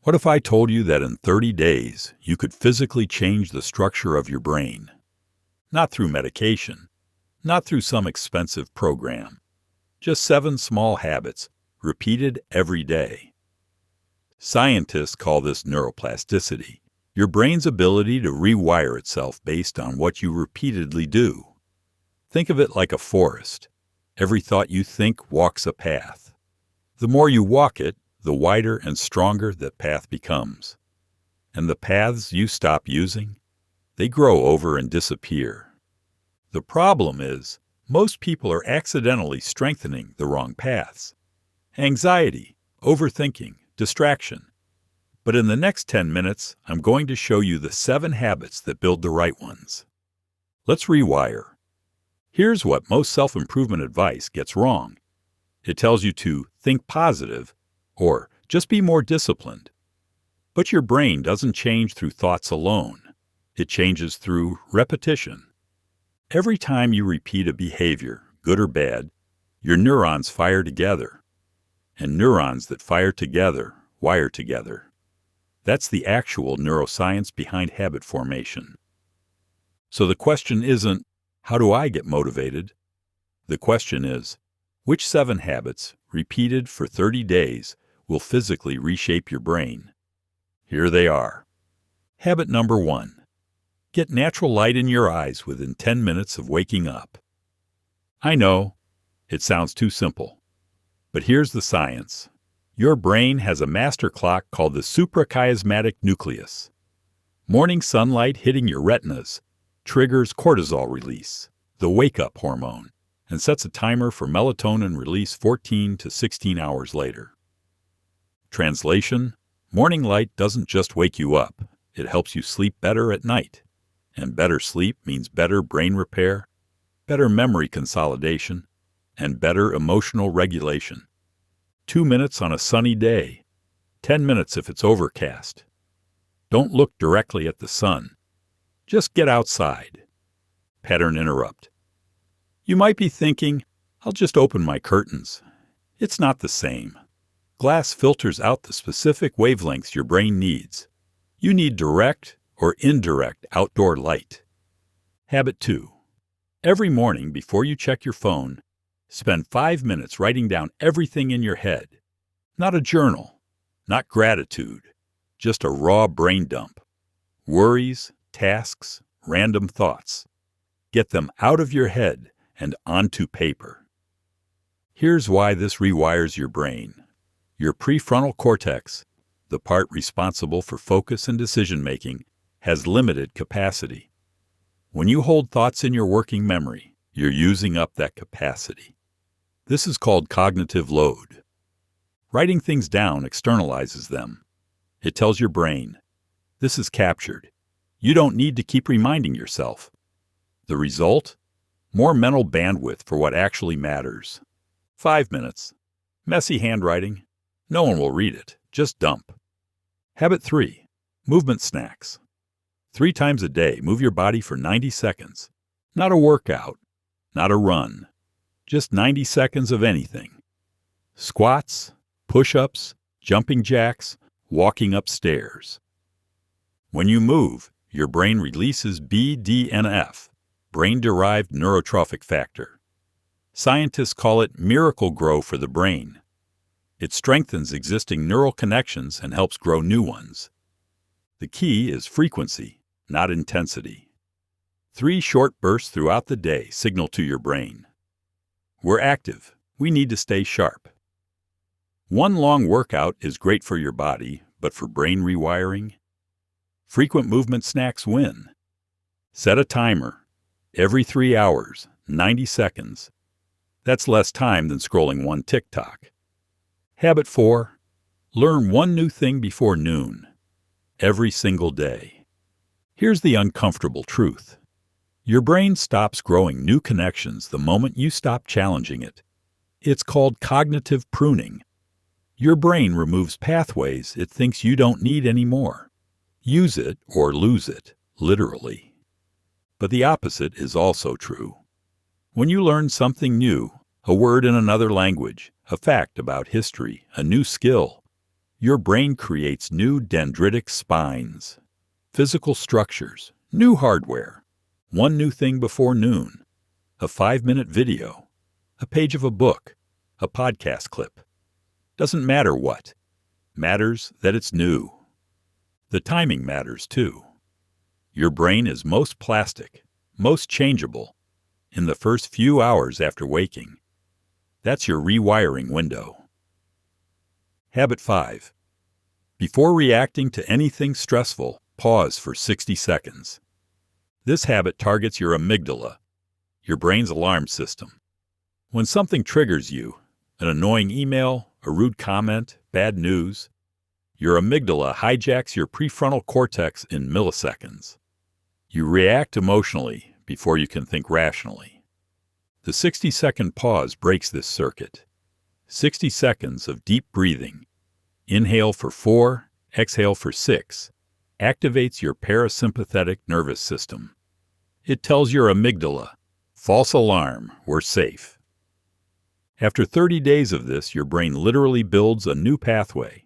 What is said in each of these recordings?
What if I told you that in 30 days you could physically change the structure of your brain? Not through medication, not through some expensive program. Just 7 small habits, repeated every day. Scientists call this neuroplasticity, your brain's ability to rewire itself based on what you repeatedly do. Think of it like a forest. Every thought you think walks a path. The more you walk it, the wider and stronger that path becomes. And the paths you stop using, they grow over and disappear. The problem is, most people are accidentally strengthening the wrong paths. Anxiety, overthinking, distraction. But in the next 10 minutes, I'm going to show you the 7 habits that build the right ones. Let's rewire. Here's what most self-improvement advice gets wrong. It tells you to think positive or just be more disciplined. But your brain doesn't change through thoughts alone. It changes through repetition. Every time you repeat a behavior, good or bad, your neurons fire together. And neurons that fire together wire together. That's the actual neuroscience behind habit formation. So the question isn't, how do I get motivated? The question is, which 7 habits, repeated for 30 days, will physically reshape your brain? Here they are. Habit number 1. Get natural light in your eyes within 10 minutes of waking up. I know, it sounds too simple. But here's the science. Your brain has a master clock called the suprachiasmatic nucleus. Morning sunlight hitting your retinas triggers cortisol release, the wake-up hormone, and sets a timer for melatonin release 14 to 16 hours later. Translation: morning light doesn't just wake you up, it helps you sleep better at night. And better sleep means better brain repair, better memory consolidation, and better emotional regulation. 2 minutes on a sunny day, 10 minutes if it's overcast. Don't look directly at the sun. Just get outside. Pattern interrupt. You might be thinking, I'll just open my curtains. It's not the same. Glass filters out the specific wavelengths your brain needs. You need direct or indirect outdoor light. Habit 2. Every morning before you check your phone, spend 5 minutes writing down everything in your head. Not a journal, not gratitude, just a raw brain dump. Worries, tasks, random thoughts. Get them out of your head and onto paper. Here's why this rewires your brain. Your prefrontal cortex, the part responsible for focus and decision-making, has limited capacity. When you hold thoughts in your working memory, you're using up that capacity. This is called cognitive load. Writing things down externalizes them. It tells your brain, this is captured. You don't need to keep reminding yourself. The result? More mental bandwidth for what actually matters. 5 minutes. Messy handwriting. No one will read it. Just dump. Habit 3. Movement snacks. 3 times a day, move your body for 90 seconds. Not a workout. Not a run. Just 90 seconds of anything. Squats, push-ups, jumping jacks, walking upstairs. When you move, your brain releases BDNF, brain-derived neurotrophic factor. Scientists call it miracle grow for the brain. It strengthens existing neural connections and helps grow new ones. The key is frequency, not intensity. 3 short bursts throughout the day signal to your brain. We're active. We need to stay sharp. 1 long workout is great for your body, but for brain rewiring, frequent movement snacks win. Set a timer. Every 3 hours, 90 seconds. That's less time than scrolling one TikTok. Habit 4. Learn 1 new thing before noon. Every single day. Here's the uncomfortable truth. Your brain stops growing new connections the moment you stop challenging it. It's called cognitive pruning. Your brain removes pathways it thinks you don't need anymore. Use it or lose it, literally. But the opposite is also true. When you learn something new, a word in another language, a fact about history, a new skill, Your brain creates new dendritic spines, physical structures, new hardware, one new thing before noon, a 5-minute video, a page of a book, a podcast clip. Doesn't matter what. Matters that it's new. The timing matters too. Your brain is most plastic, most changeable, in the first few hours after waking. That's your rewiring window. Habit 5. Before reacting to anything stressful, pause for 60 seconds. This habit targets your amygdala, your brain's alarm system. When something triggers you, an annoying email, a rude comment, bad news, your amygdala hijacks your prefrontal cortex in milliseconds. You react emotionally before you can think rationally. The 60-second pause breaks this circuit. 60 seconds of deep breathing, inhale for 4, exhale for 6, activates your parasympathetic nervous system. It tells your amygdala, false alarm, we're safe. After 30 days of this, your brain literally builds a new pathway,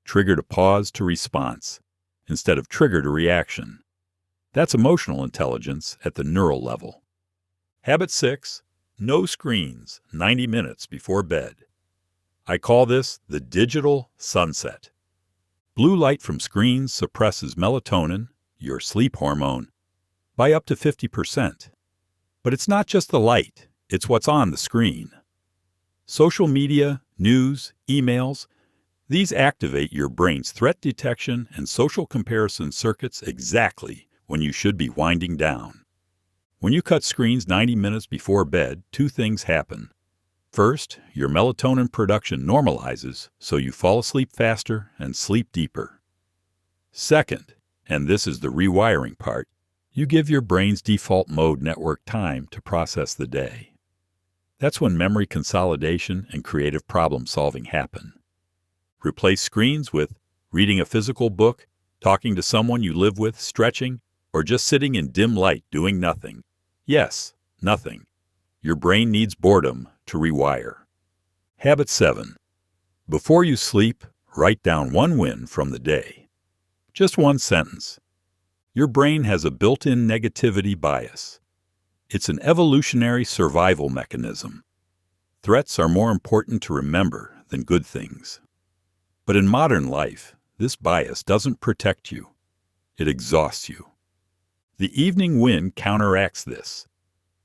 trigger to pause to response, instead of trigger to reaction. That's emotional intelligence at the neural level. Habit 6. No screens 90 minutes before bed. I call this the digital sunset. Blue light from screens suppresses melatonin, your sleep hormone, by up to 50%. But it's not just the light, it's what's on the screen. Social media, news, emails, these activate your brain's threat detection and social comparison circuits exactly when you should be winding down. When you cut screens 90 minutes before bed, 2 things happen. First, your melatonin production normalizes, so you fall asleep faster and sleep deeper. Second, and this is the rewiring part, you give your brain's default mode network time to process the day. That's when memory consolidation and creative problem-solving happen. Replace screens with reading a physical book, talking to someone you live with, stretching, or just sitting in dim light doing nothing. Yes, nothing. Your brain needs boredom to rewire. Habit 7. Before you sleep, write down one win from the day. Just one sentence. Your brain has a built-in negativity bias. It's an evolutionary survival mechanism. Threats are more important to remember than good things. But in modern life, this bias doesn't protect you. It exhausts you. The evening win counteracts this.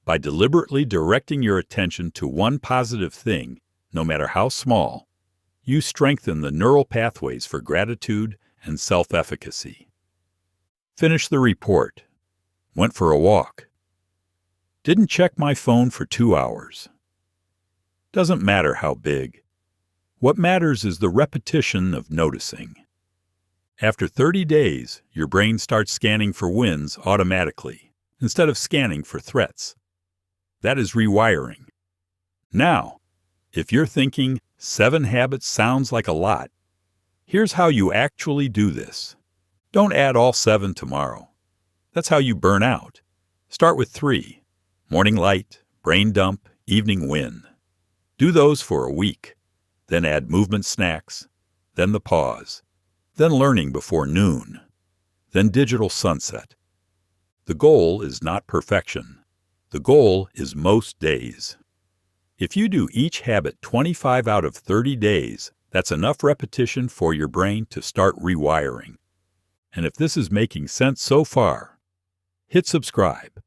By deliberately directing your attention to one positive thing, no matter how small, you strengthen the neural pathways for gratitude and self-efficacy. Finish the report. Went for a walk. Didn't check my phone for 2 hours. Doesn't matter how big. What matters is the repetition of noticing. After 30 days, your brain starts scanning for wins automatically, instead of scanning for threats. That is rewiring. Now, if you're thinking 7 habits sounds like a lot, here's how you actually do this. Don't add all 7 tomorrow. That's how you burn out. Start with 3. Morning light, brain dump, evening win. Do those for a week. Then add movement snacks, then the pause, then learning before noon, then digital sunset. The goal is not perfection. The goal is most days. If you do each habit 25 out of 30 days, that's enough repetition for your brain to start rewiring. And if this is making sense so far, hit subscribe.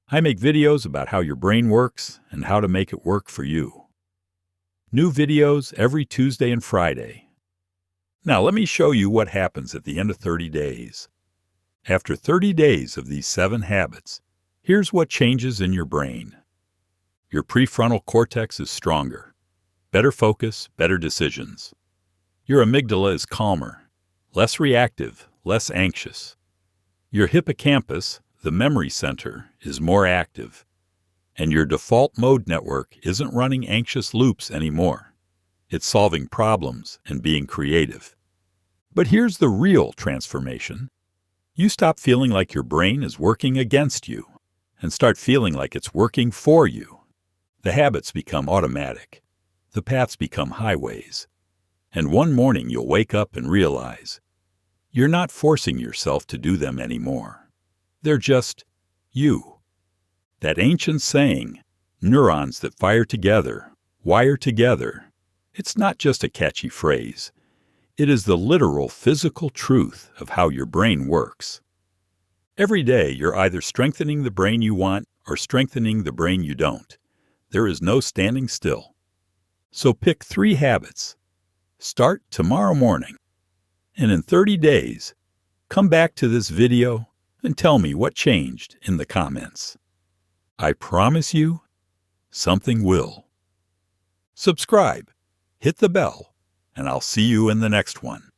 I make videos about how your brain works and how to make it work for you. New videos every Tuesday and Friday. Now let me show you what happens at the end of 30 days. After 30 days of these 7 habits, here's what changes in your brain. Your prefrontal cortex is stronger. Better focus, better decisions. Your amygdala is calmer, less reactive, less anxious. Your hippocampus, the memory center, is more active. And your default mode network isn't running anxious loops anymore. It's solving problems and being creative. But here's the real transformation. You stop feeling like your brain is working against you and start feeling like it's working for you. The habits become automatic. The paths become highways. And one morning you'll wake up and realize you're not forcing yourself to do them anymore. They're just you. That ancient saying, neurons that fire together, wire together, it's not just a catchy phrase. It is the literal physical truth of how your brain works. Every day you're either strengthening the brain you want or strengthening the brain you don't. There is no standing still. So pick 3 habits. Start tomorrow morning. And in 30 days, come back to this video and tell me what changed in the comments. I promise you, something will. Subscribe, hit the bell, and I'll see you in the next one.